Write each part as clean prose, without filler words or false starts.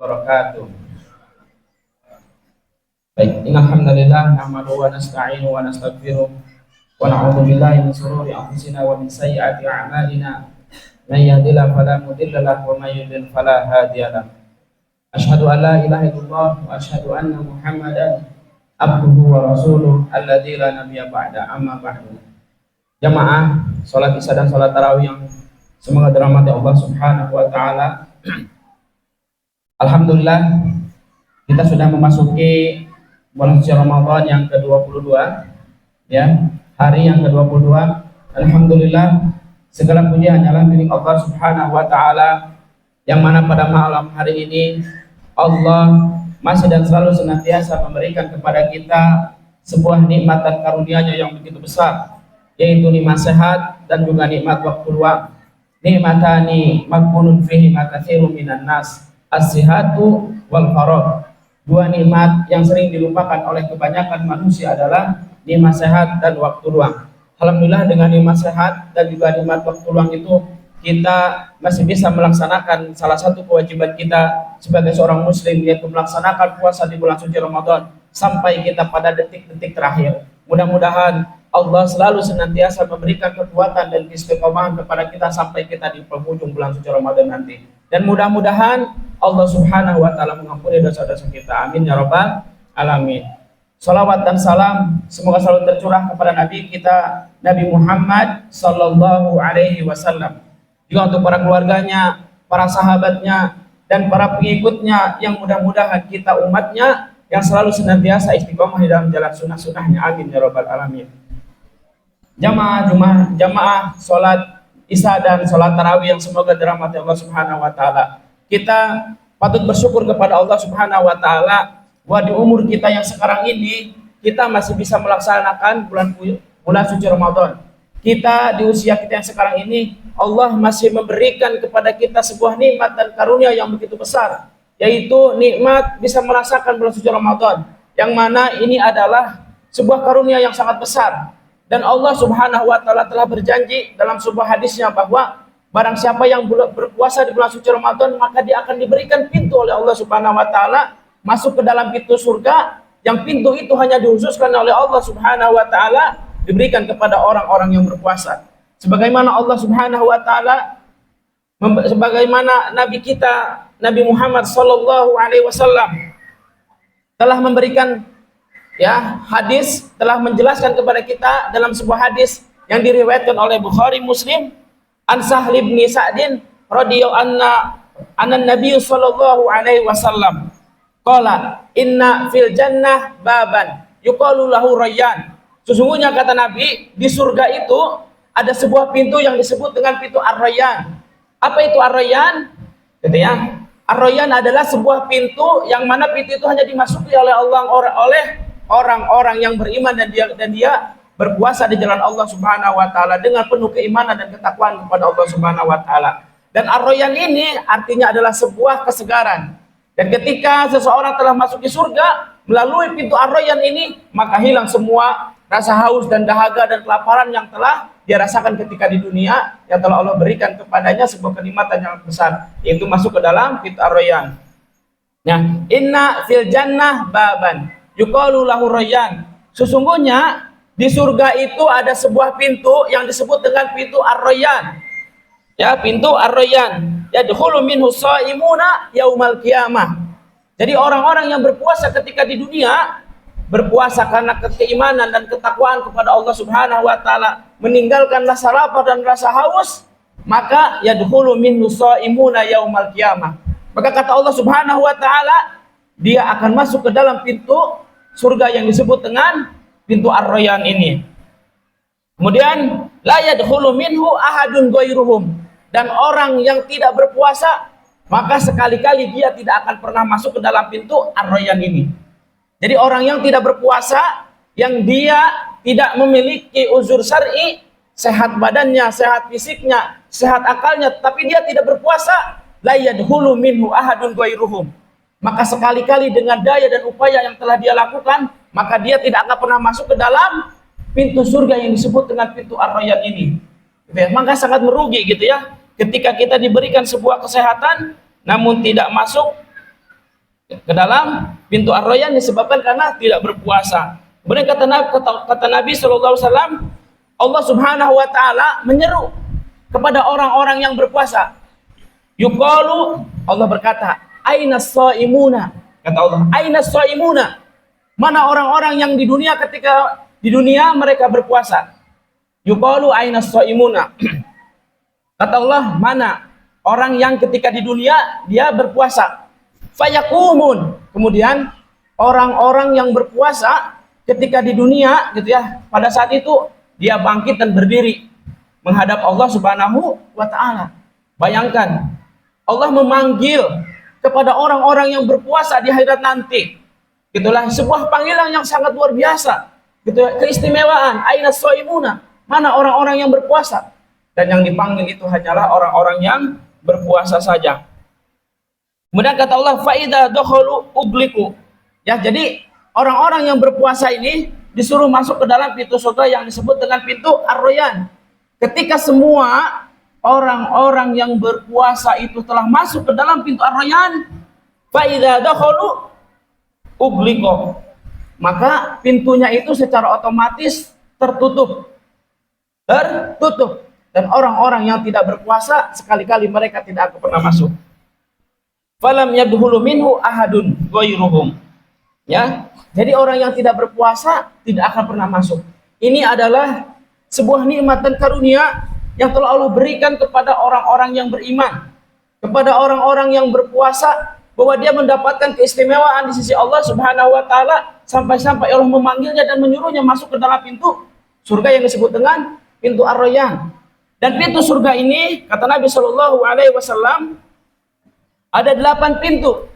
wabarakatuh. Baik, innal hamdalillah nahmaduhu wa nasta'inuhu wa nastaghfiruh wa na'udzu billahi min shururi anfusina wa min sayyiati a'malina. May yahdihillahu fala mudilla lahu wa may yudlil fala hadiya lahu. Asyhadu an la ilaha illallah wa asyhadu anna Muhammadan abduhu wa rasuluh alladzi la nabiyya ba'da, amma ba'du. Jamaah salat Isya dan salat tarawih yang semoga dirahmati Allah Subhanahu wa taala. Alhamdulillah kita sudah memasuki bulan suci Ramadan yang ke-22, ya, hari yang ke-22. Alhamdulillah segala puji hanyalah milik Allah Subhanahu wa taala, yang mana pada malam hari ini Allah masih dan selalu senantiasa memberikan kepada kita sebuah nikmat dan karunia-Nya yang begitu besar, yaitu nikmat sehat dan juga nikmat waktu luang. Nikmatani maqbulun fihi ma katsirun minan nas, as-sihatu wal faragh. Dua nikmat yang sering dilupakan oleh kebanyakan manusia adalah nikmat sehat dan waktu luang. Alhamdulillah dengan nikmat sehat dan juga nikmat waktu luang itu kita masih bisa melaksanakan salah satu kewajiban kita sebagai seorang muslim, yaitu melaksanakan puasa di bulan suci Ramadan sampai kita pada detik-detik terakhir. Mudah-mudahan Allah selalu senantiasa memberikan kekuatan dan istiqomahan kepada kita sampai kita di penghujung bulan suci Ramadan nanti. Dan mudah-mudahan Allah Subhanahu wa taala mengampuni dosa-dosa kita. Amin ya rabbal alamin. Salawat dan salam semoga selalu tercurah kepada Nabi kita, Nabi Muhammad sallallahu alaihi wasallam. Juga untuk para keluarganya, para sahabatnya, dan para pengikutnya, yang mudah-mudahan kita umatnya yang selalu senantiasa istiqomah di dalam jalan sunnah-sunnahnya. Amin ya rabbal alamin. Jamaah salat Isya dan salat tarawih yang semoga dirahmati Allah Subhanahu wa taala. Kita patut bersyukur kepada Allah Subhanahu wa taala bahwa di umur kita yang sekarang ini kita masih bisa melaksanakan bulan suci Ramadan. Kita di usia kita yang sekarang ini Allah masih memberikan kepada kita sebuah nikmat dan karunia yang begitu besar, yaitu nikmat bisa merasakan bulan suci Ramadan, yang mana ini adalah sebuah karunia yang sangat besar. Dan Allah Subhanahu wa taala telah berjanji dalam sebuah hadisnya bahwa barang siapa yang berpuasa di bulan suci Ramadan, maka dia akan diberikan pintu oleh Allah Subhanahu wa taala masuk ke dalam pintu surga, yang pintu itu hanya dikhususkan oleh Allah Subhanahu wa taala diberikan kepada orang-orang yang berpuasa. Sebagaimana Allah Subhanahu wa taala, sebagaimana Nabi kita Nabi Muhammad sallallahu alaihi wasallam telah memberikan, ya, hadis, telah menjelaskan kepada kita dalam sebuah hadis yang diriwayatkan oleh Bukhari Muslim, an Sahl bin Sa'din radhiyallahu anna Nabi sallallahu alaihi wasallam qala inna fil jannah baban yuqalu lahu Rayyan. Sesungguhnya kata Nabi, di surga itu ada sebuah pintu yang disebut dengan pintu Ar-Rayyan. Apa itu Ar-Rayyan? Gitu ya. Ar-Rayyan adalah sebuah pintu yang mana pintu itu hanya dimasuki oleh orang-orang yang beriman dan dia berpuasa di jalan Allah Subhanahu wa taala dengan penuh keimanan dan ketakwaan kepada Allah Subhanahu wa taala. Dan Ar-Rayyan ini artinya adalah sebuah kesegaran. Dan ketika seseorang telah masuk di surga melalui pintu Ar-Rayyan ini, maka hilang semua rasa haus dan dahaga dan kelaparan yang telah dia rasakan ketika di dunia, yang telah Allah berikan kepadanya sebuah kenikmatan yang besar, yaitu masuk ke dalam pintu Ar-Rayyan. Nah, inna fil jannah baban yuqalu lahu Rayyan. Sesungguhnya di surga itu ada sebuah pintu yang disebut dengan pintu Ar-Rayyan. Ya, pintu Ar-Rayyan. Yadkhulu minhu shaimuna yaumal qiyamah. Jadi orang-orang yang berpuasa ketika di dunia, berpuasa karena keimanan dan ketakwaan kepada Allah Subhanahu wa taala, meninggalkan rasa lapar dan rasa haus, maka yadkhulu minhu shaimuna yaumal qiyamah. Maka kata Allah Subhanahu wa taala, dia akan masuk ke dalam pintu surga yang disebut dengan pintu Ar-Rayyan ini. Kemudian la yadkhulu minhu ahadun ghairuhum, dan orang yang tidak berpuasa maka sekali-kali dia tidak akan pernah masuk ke dalam pintu Ar-Rayyan ini. Jadi orang yang tidak berpuasa, yang dia tidak memiliki uzur syar'i, sehat badannya, sehat fisiknya, sehat akalnya, tapi dia tidak berpuasa, la yadkhulu minhu ahadun ghairuhum, maka sekali-kali dengan daya dan upaya yang telah dia lakukan, maka dia tidak akan pernah masuk ke dalam pintu surga yang disebut dengan pintu Ar-Rayyan ini. Maka sangat merugi gitu ya, ketika kita diberikan sebuah kesehatan namun tidak masuk ke dalam pintu Ar-Rayyan disebabkan karena tidak berpuasa. Kemudian kata Nabi SAW, Allah Subhanahu wa Ta'ala menyeru kepada orang-orang yang berpuasa. Yuqalu, Allah berkata, aina shaimuna, kata Allah, aina shaimuna, mana orang-orang yang di dunia ketika di dunia mereka berpuasa. Yuqalu aina shaimuna, kata Allah, mana orang yang ketika di dunia dia berpuasa. Fayakumun, kemudian orang-orang yang berpuasa ketika di dunia gitu ya, pada saat itu dia bangkit dan berdiri menghadap Allah Subhanahu wa Ta'ala. Bayangkan, Allah memanggil kepada orang-orang yang berpuasa di akhirat nanti. Itulah sebuah panggilan yang sangat luar biasa. Gitu ya, keistimewaan. Aina shaimuna, mana orang-orang yang berpuasa? Dan yang dipanggil itu hanyalah orang-orang yang berpuasa saja. Kemudian kata Allah, faida dakhalu ugliku. Ya, jadi orang-orang yang berpuasa ini disuruh masuk ke dalam pintu surga yang disebut dengan pintu Ar-Rayyan. Ketika semua orang-orang yang berpuasa itu telah masuk ke dalam pintu Ar-Rayyan, faida dakhalu ugliku, maka pintunya itu secara otomatis tertutup. Dan orang-orang yang tidak berpuasa sekali-kali mereka tidak akan pernah masuk. Falam yadkhulu minhu ahadun ghairuhum. Ya, jadi orang yang tidak berpuasa tidak akan pernah masuk. Ini adalah sebuah nikmat dan karunia yang telah Allah berikan kepada orang-orang yang beriman, kepada orang-orang yang berpuasa, bahwa dia mendapatkan keistimewaan di sisi Allah Subhanahu wa Ta'ala, sampai-sampai Allah memanggilnya dan menyuruhnya masuk ke dalam pintu surga yang disebut dengan pintu Ar-Rayyan. Dan pintu surga ini, kata Nabi Shallallahu Alaihi Wasallam, ada 8 pintu.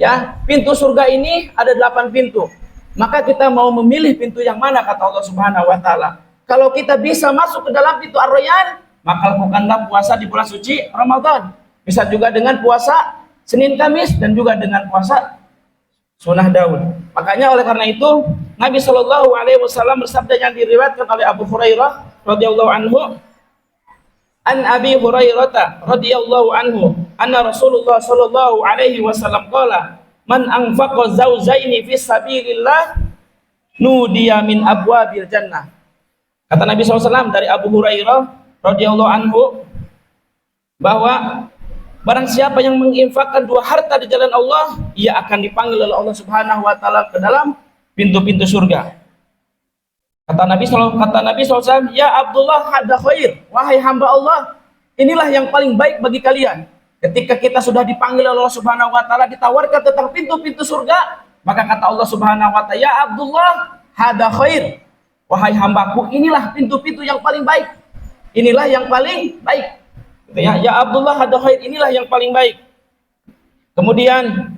Ya, pintu surga ini ada 8 pintu. Maka kita mau memilih pintu yang mana, kata Allah Subhanahu wa Ta'ala. Kalau kita bisa masuk ke dalam pintu Ar-Rayyan, maka lakukanlah puasa di bulan suci Ramadan. Bisa juga dengan puasa Senin Kamis dan juga dengan puasa Sunnah Daud. Makanya oleh karena itu Nabi Shallallahu Alaihi Wasallam bersabda yang diriwayatkan oleh Abu Hurairah radhiyallahu anhu, an Abi Hurairah radhiyallahu anhu, anna Rasulullah sallallahu alaihi wasallam qala, man anfaqa zawjaini fi sabilillah nudiya min abwabil jannah. Kata Nabi SAW dari Abu Hurairah radhiyallahu anhu bahwa barang siapa yang menginfakkan 2 harta di jalan Allah, ia akan dipanggil oleh Allah Subhanahu wa Ta'ala ke dalam pintu-pintu surga. Kata Nabi SAW, ya Abdullah hada khair, wahai hamba Allah, inilah yang paling baik bagi kalian. Ketika kita sudah dipanggil oleh Allah Subhanahu wa Ta'ala, ditawarkan tentang pintu-pintu surga, maka kata Allah Subhanahu wa Ta'ala, ya Abdullah hada khair, wahai hambaku, inilah pintu-pintu yang paling baik. Inilah yang paling baik. Ya Abdullah hada khair, inilah yang paling baik. Kemudian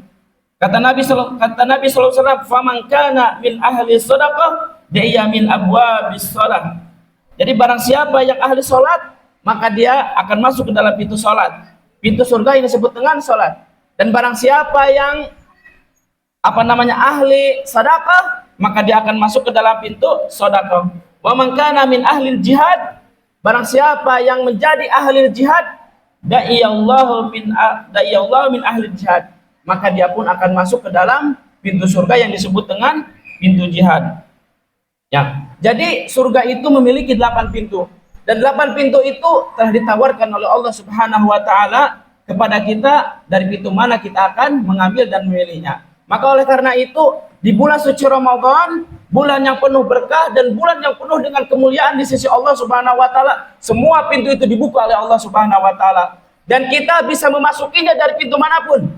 kata Nabi sallallahu alaihi wasallam, faman kana min ahli shadaqah dia min abwabis shalah. Jadi barang siapa yang ahli salat, maka dia akan masuk ke dalam pintu salat. Pintu surga ini disebut dengan salat. Dan barang siapa yang ahli sedekah, maka dia akan masuk ke dalam pintu sedekah. Wa man kana min ahli jihad, barang siapa yang menjadi ahli jihad, da'iyallahu min ahli jihad, maka dia pun akan masuk ke dalam pintu surga yang disebut dengan pintu jihad. Ya, jadi surga itu memiliki 8 pintu, dan 8 pintu itu telah ditawarkan oleh Allah Subhanahu wa Ta'ala kepada kita dari pintu mana kita akan mengambil dan memilihnya. Maka oleh karena itu di bulan suci Ramadan, bulan yang penuh berkah dan bulan yang penuh dengan kemuliaan di sisi Allah Subhanahu wa Ta'ala, semua pintu itu dibuka oleh Allah Subhanahu wa Ta'ala, dan kita bisa memasukinya dari pintu manapun.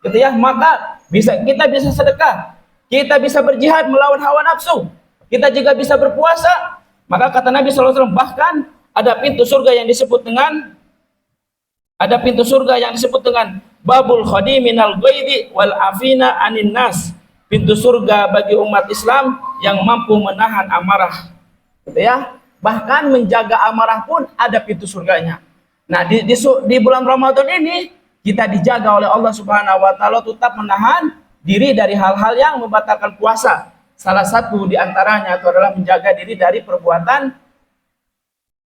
Gitu ya, maka kita bisa sedekah, kita bisa berjihad melawan hawa nafsu, kita juga bisa berpuasa. Maka kata Nabi SAW, bahkan ada pintu surga yang disebut dengan babul khadiminal ghaidi wal afina anin nas, pintu surga bagi umat Islam yang mampu menahan amarah. Gitu ya, bahkan menjaga amarah pun ada pintu surganya. Nah, di bulan Ramadan ini kita dijaga oleh Allah Subhanahu wa Ta'ala tetap menahan diri dari hal-hal yang membatalkan puasa. Salah satu di antaranya itu adalah menjaga diri dari perbuatan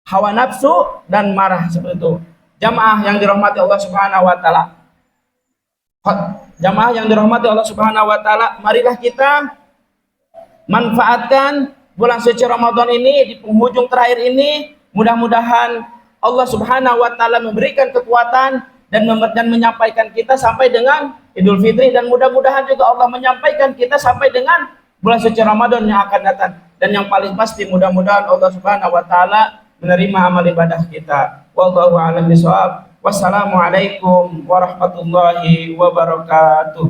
hawa nafsu dan marah, seperti itu. Jamaah yang dirahmati Allah Subhanahu wa Ta'ala. Jamaah yang dirahmati Allah Subhanahu wa taala, marilah kita manfaatkan bulan suci Ramadan ini di penghujung terakhir ini. Mudah-mudahan Allah Subhanahu wa taala memberikan kekuatan dan menyampaikan kita sampai dengan Idul Fitri, dan mudah-mudahan juga Allah menyampaikan kita sampai dengan bulan suci Ramadan yang akan datang. Dan yang paling pasti mudah-mudahan Allah Subhanahu wa taala menerima amal ibadah kita. Wallahu a'lam bishawab. Wassalamualaikum warahmatullahi wabarakatuh.